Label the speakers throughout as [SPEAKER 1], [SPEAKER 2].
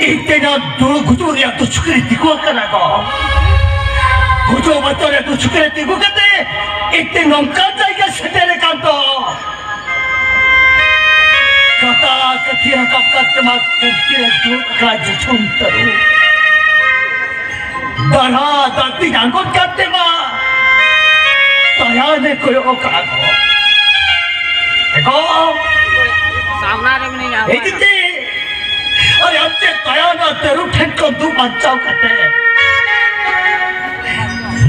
[SPEAKER 1] इतना dulu kudu yang tu cukri tiku kan aku. Kudu betul yang tu cukri tiku kate. Itu nongkan jaga sendiri kan tu. Kata ketia kapkat temak ketia tu kaji cuntaru. Darah dati angkut kate ma. Taya ne koyo kan aku. Eko.
[SPEAKER 2] सामना रे में नहीं आ
[SPEAKER 1] इतने अरे अब ते तया ना तेरू ठेक को तू बचाओ करते हैं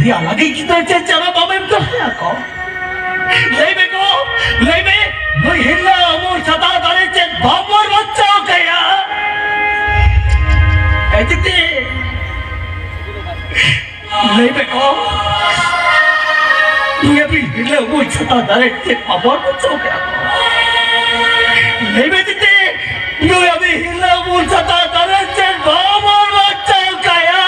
[SPEAKER 1] ये अलग ही कितना चे चला बाबे में तो है को ले में वो हिला अमूल सदा दाले चे बाबर बचाओ क्या इतने ले में को ये भी हिला अमूल सदा दाले चे बाबर बचाओ क्या Lebete, yo अभी हिला बोल सकता तरह से बाबर बच्चा क्या?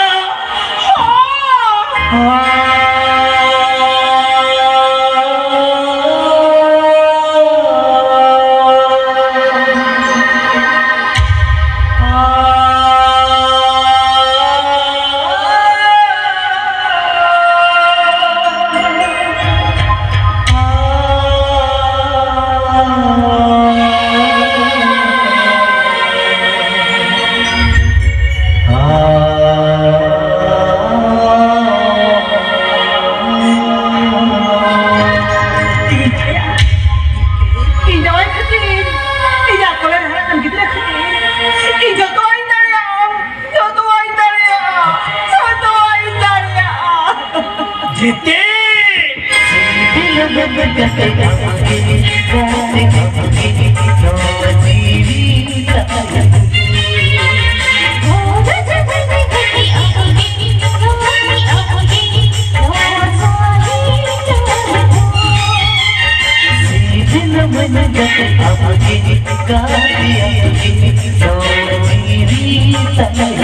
[SPEAKER 3] Kau